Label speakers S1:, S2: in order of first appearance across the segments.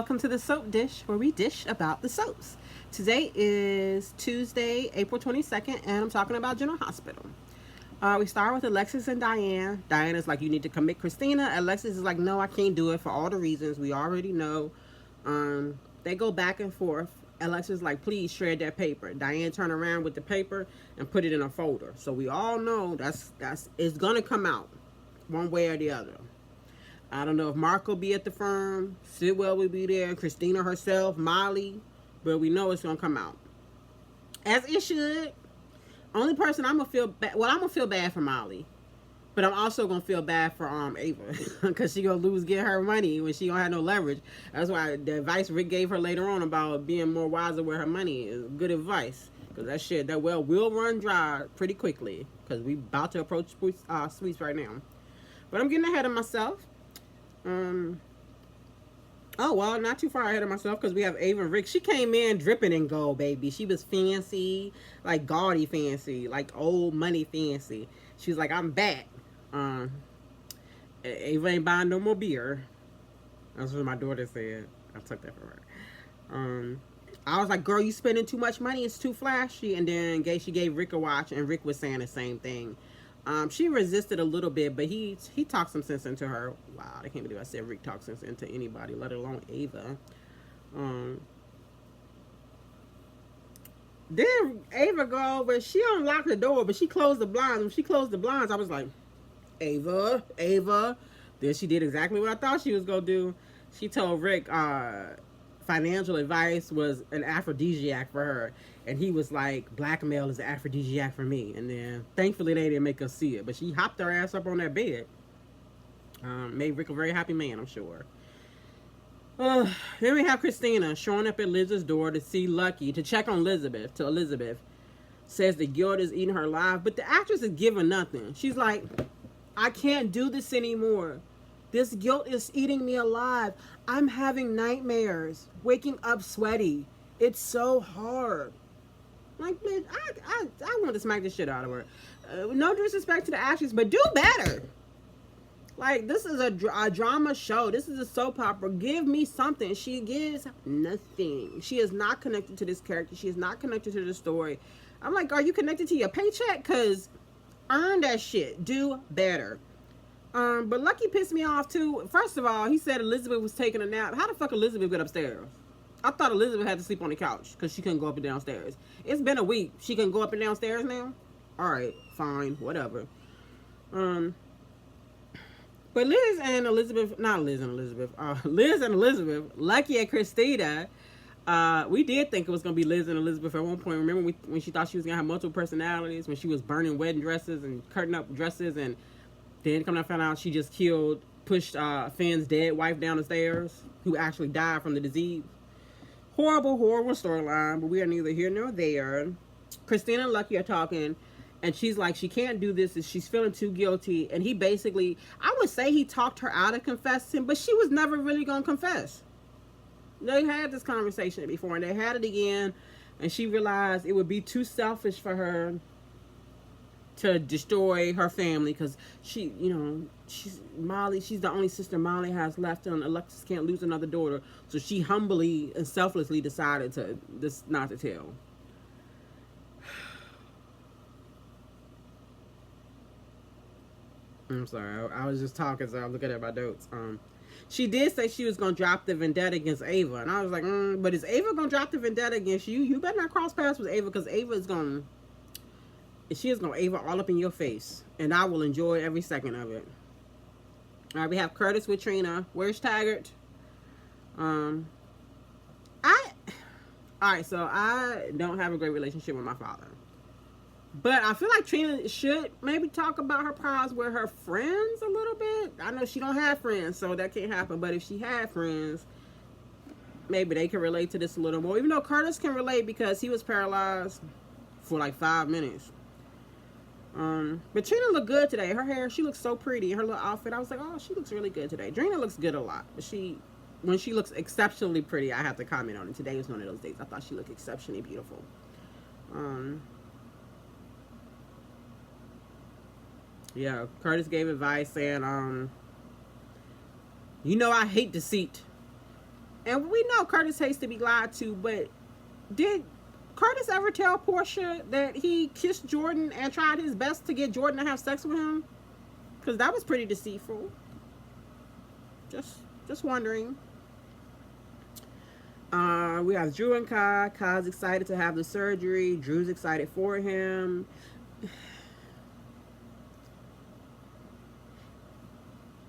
S1: welcome to the Soap Dish, where we dish about the soaps. Today is Tuesday, April 22nd, and I'm talking about General Hospital. We start with Alexis and Diane. Diane is like, you need to commit Christina. Alexis is like, no, I can't do it for all the reasons we already know. They go back and forth. Alexis is like, please shred that paper. Diane turn around with the paper and put it in a folder. So we all know that's it's gonna come out one way or the other. I don't know if Mark will be at the firm, Sidwell will be there, Christina herself, Molly, but we know it's gonna come out. As it should. Only person I'm gonna feel bad. Well, I'm gonna feel bad for Molly, but I'm also gonna feel bad for Ava because she gonna get her money when she don't have no leverage. That's why the advice Rick gave her later on about being more wiser with her money is good advice. Because that well will run dry pretty quickly because we about to approach sweets right now. But I'm getting ahead of myself. Oh, well, not too far ahead of myself because we have Ava and Rick. She came in dripping in gold, baby. She was fancy, like gaudy fancy, like old money fancy. She was like, I'm back. Ava ain't buying no more beer. That's what my daughter said. I took that from her. I was like, girl, you spending too much money. It's too flashy. And then she gave Rick a watch, and Rick was saying the same thing. She resisted a little bit, but he talked some sense into her. Wow, I can't believe I said Rick talked sense into anybody, let alone Ava. Then Ava go over, she unlocked the door, but she closed the blinds. When she closed the blinds, I was like, Ava. Then she did exactly what I thought she was going to do. She told Rick financial advice was an aphrodisiac for her. And he was like, blackmail is an aphrodisiac for me. And then, thankfully, they didn't make us see it. But she hopped her ass up on that bed. Made Rick a very happy man, I'm sure. Then we have Christina showing up at Liz's door to see Lucky, to check on Elizabeth. Says the guilt is eating her alive. But the actress is giving nothing. She's like, I can't do this anymore. This guilt is eating me alive. I'm having nightmares. Waking up sweaty. It's so hard. Like, bitch, I want to smack the shit out of her. No disrespect to the actress, but do better. Like, this is a drama show. This is a soap opera. Give me something. She gives nothing. She is not connected to this character. She is not connected to the story. I'm like, are you connected to your paycheck? Because earn that shit. Do better. But Lucky pissed me off, too. First of all, he said Elizabeth was taking a nap. How the fuck Elizabeth get upstairs? I thought Elizabeth had to sleep on the couch because she couldn't go up and downstairs. It's been a week. She can go up and downstairs now? Alright, fine, whatever. But Liz and Elizabeth, Lucky and Christina, we did think it was going to be Liz and Elizabeth at one point. Remember when she thought she was going to have multiple personalities, when she was burning wedding dresses and curtain up dresses, and then come to find out she just pushed Finn's dead wife down the stairs, who actually died from the disease. Horrible storyline, but we are neither here nor there. Christina and Lucky are talking, and she's like, she can't do this, and she's feeling too guilty. And he basically, I would say he talked her out of confessing, but she was never really going to confess. They had this conversation before, and they had it again, and she realized it would be too selfish for her to destroy her family because she's the only sister Molly has left, and Alexis can't lose another daughter. So she humbly and selflessly decided not to tell. I'm sorry, I was just talking, so I'm looking at my notes. She did say she was gonna drop the vendetta against Ava, and I was like, but is Ava gonna drop the vendetta against you? You better not cross paths with Ava, because Ava is gonna Ava all up in your face, and I will enjoy every second of it. All right, we have Curtis with Trina. Where's Taggart? All right, so I don't have a great relationship with my father, but I feel like Trina should maybe talk about her problems with her friends a little bit. I know she don't have friends, so that can't happen. But if she had friends, maybe they can relate to this a little more. Even though Curtis can relate because he was paralyzed for like 5 minutes. But Trina looked good today. Her hair, she looks so pretty. Her little outfit, I was like, oh, she looks really good today. Trina looks good a lot, but when she looks exceptionally pretty, I have to comment on it. Today was one of those days. I thought she looked exceptionally beautiful. Yeah, Curtis gave advice saying, I hate deceit. And we know Curtis hates to be lied to, but did Curtis ever tell Portia that he kissed Jordan and tried his best to get Jordan to have sex with him? Because that was pretty deceitful. Just wondering. We have Drew and Kai. Kai's excited to have the surgery. Drew's excited for him.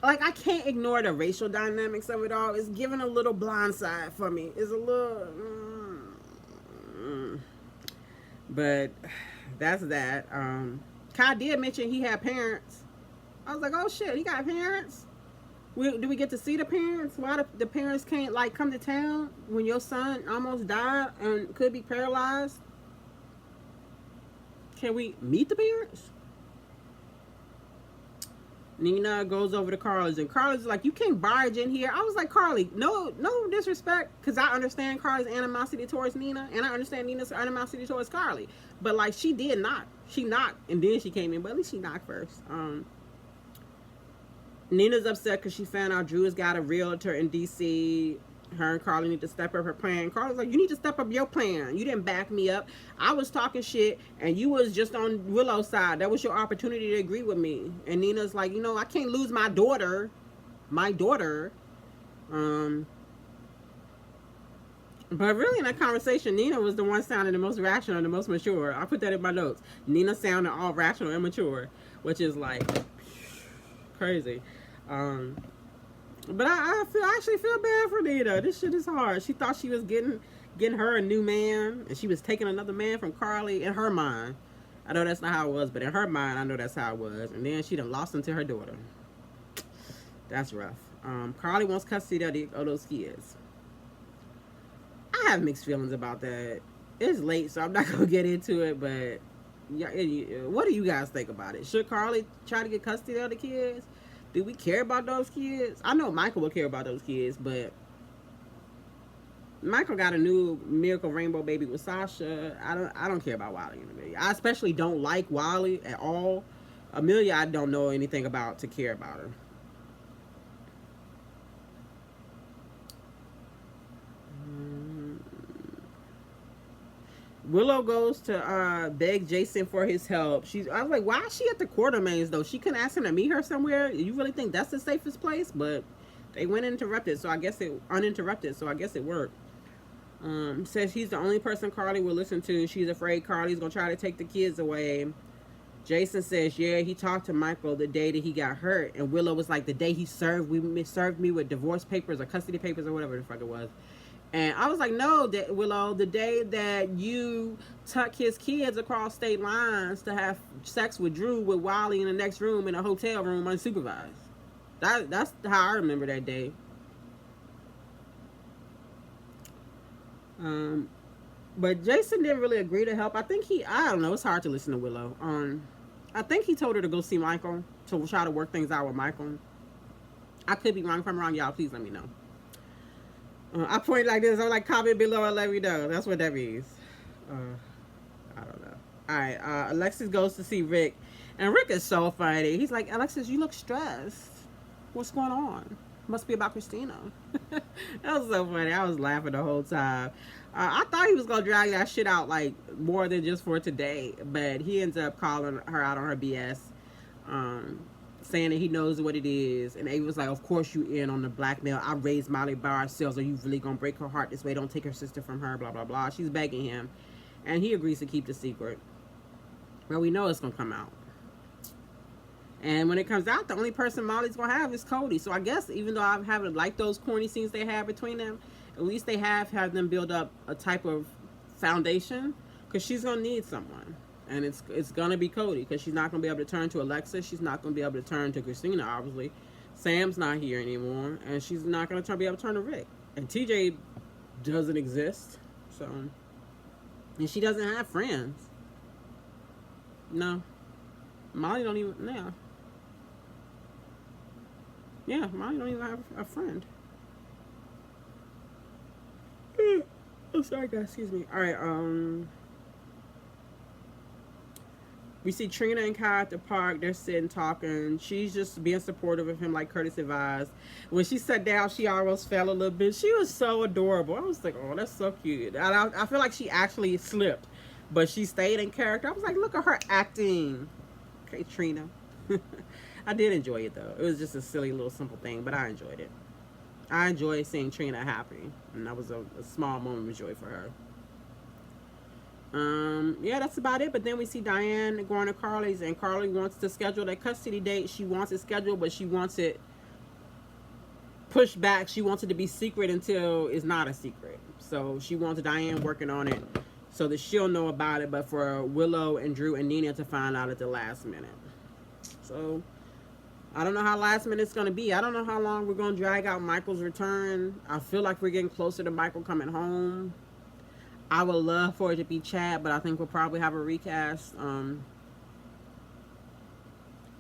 S1: Like, I can't ignore the racial dynamics of it all. It's giving a little blindside for me. It's a little... But that's that. Kai did mention he had parents. I was like, oh shit, he got parents? Do we get to see the parents? Why the parents can't, like, come to town when your son almost died and could be paralyzed? Can we meet the parents? Nina goes over to Carly's, and Carly's like, you can't barge in here. I was like, Carly, no disrespect, because I understand Carly's animosity towards Nina, and I understand Nina's animosity towards Carly. But, like, she did knock. She knocked, and then she came in, but at least she knocked first. Nina's upset because she found out Drew has got a realtor in D.C. Her and Carly need to step up her plan. Carly's like, you need to step up your plan. You didn't back me up. I was talking shit, and you was just on Willow's side. That was your opportunity to agree with me. And Nina's like, you know, I can't lose my daughter. My daughter. But really in that conversation, Nina was the one sounding the most rational and the most mature. I put that in my notes. Nina sounded all rational and mature, which is like crazy. But I actually feel bad for Nina. This shit is hard. She thought she was getting her a new man, and she was taking another man from Carly in her mind. I know that's not how it was, but in her mind, I know that's how it was. And then she done lost him to her daughter. That's rough. Carly wants custody of those kids. I have mixed feelings about that. It's late, so I'm not gonna get into it. But yeah, what do you guys think about it? Should Carly try to get custody of the kids? Do we care about those kids? I know Michael will care about those kids, but Michael got a new Miracle Rainbow baby with Sasha. I don't care about Wiley in the baby. I especially don't like Wiley at all. Amelia, I don't know anything about to care about her. Willow goes to beg Jason for his help. I was like, why is she at the Quartermains though? She couldn't ask him to meet her somewhere. You really think that's the safest place? But they went uninterrupted, so I guess it worked. Says he's the only person Carly will listen to. She's afraid Carly's gonna try to take the kids away. Jason says, yeah, he talked to Michael the day that he got hurt, and Willow was like, the day he served me with divorce papers or custody papers or whatever the fuck it was. And I was like, no, Willow, the day that you tuck his kids across state lines to have sex with Drew with Wiley in the next room in a hotel room unsupervised. That's how I remember that day. But Jason didn't really agree to help. I don't know, it's hard to listen to Willow. I think he told her to go see Michael to try to work things out with Michael. I could be wrong. If I'm wrong, y'all, please let me know. I point like this. I'm like, comment below and let me know. That's what that means. I don't know. All right. Alexis goes to see Rick, and Rick is so funny. He's like, Alexis, you look stressed. What's going on? Must be about Christina. That was so funny. I was laughing the whole time. I thought he was gonna drag that shit out like more than just for today, but he ends up calling her out on her BS. Saying that he knows what it is, and Ava was like, of course you in on the blackmail. I raised Molly by ourselves. Are you really gonna break her heart this way? Don't take her sister from her, blah blah blah. She's begging him, and he agrees to keep the secret. Well, we know it's gonna come out, and when it comes out, the only person Molly's gonna have is Cody. So I guess even though I haven't liked those corny scenes they have between them, at least they have had them build up a type of foundation, because she's gonna need someone. And it's going to be Cody, because she's not going to be able to turn to Alexa. She's not going to be able to turn to Christina, obviously. Sam's not here anymore. And she's not going to be able to turn to Rick. And TJ doesn't exist. So, and she doesn't have friends. No. Molly don't even, yeah, Molly don't even have a friend. I'm sorry, guys. Excuse me. All right, We see Trina and Kai at the park. They're sitting talking. She's just being supportive of him, like Curtis advised. When she sat down, she almost fell a little bit. She was so adorable. I was like, oh, that's so cute. I feel like she actually slipped, but she stayed in character. I was like, look at her acting. Okay, Trina. I did enjoy it though. It was just a silly little simple thing, but I enjoyed it. I enjoyed seeing Trina happy, and that was a small moment of joy for her. Yeah, that's about it. But then we see Diane going to Carly's, and Carly wants to schedule that custody date. She wants it scheduled, but she wants it pushed back. She wants it to be secret until it's not a secret. So she wants Diane working on it so that she'll know about it, but for Willow and Drew and Nina to find out at the last minute. So I don't know how last minute it's going to be. I don't know how long we're going to drag out Michael's return. I feel like we're getting closer to Michael coming home. I would love for it to be Chad, but I think we'll probably have a recast. I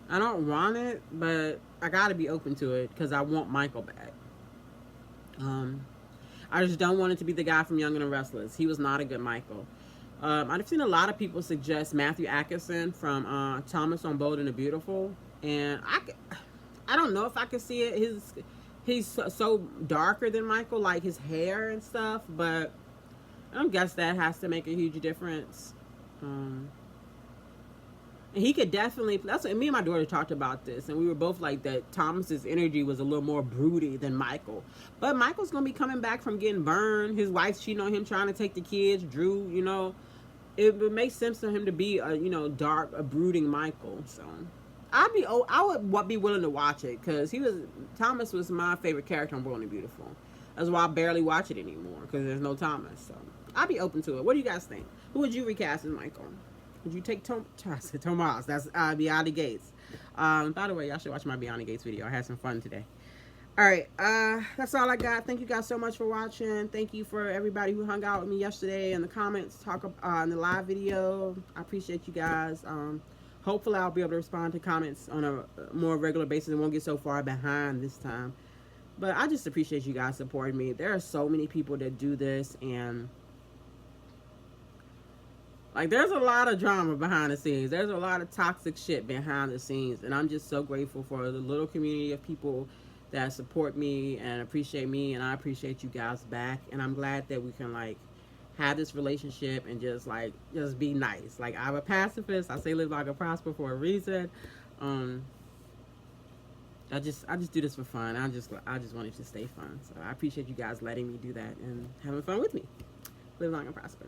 S1: don't want it, but I gotta be open to it because I want Michael back. I just don't want it to be the guy from Young and the Restless. He was not a good Michael. I've seen a lot of people suggest Matthew Atkinson from Thomas on Bold and the Beautiful, and I don't know if I can see it. He's so darker than Michael, like his hair and stuff, but I guess that has to make a huge difference. And he could definitely, that's what me and my daughter talked about this, and we were both like that Thomas's energy was a little more broody than Michael. But Michael's gonna be coming back from getting burned, his wife's cheating on him, trying to take the kids, Drew, it would make sense for him to be a dark, a brooding Michael. So I would be willing to watch it because Thomas was my favorite character on Bold and Beautiful. That's why I barely watch it anymore because there's no Thomas. So I'd be open to it. What do you guys think? Who would you recast as Michael? Would you take Tomas? That's Beyond Gates. By the way, y'all should watch my Beyond Gates video. I had some fun today. All right, that's all I got. Thank you guys so much for watching. Thank you for everybody who hung out with me yesterday in the comments, in the live video. I appreciate you guys. Hopefully, I'll be able to respond to comments on a more regular basis and won't get so far behind this time. But I just appreciate you guys supporting me. There are so many people that do this, and like there's a lot of drama behind the scenes. There's a lot of toxic shit behind the scenes, and I'm just so grateful for the little community of people that support me and appreciate me, and I appreciate you guys back. And I'm glad that we can like have this relationship and just be nice. Like, I'm a pacifist. I say live like a prosper for a reason. I just do this for fun. I just want it to stay fun. So I appreciate you guys letting me do that and having fun with me. Live long and prosper.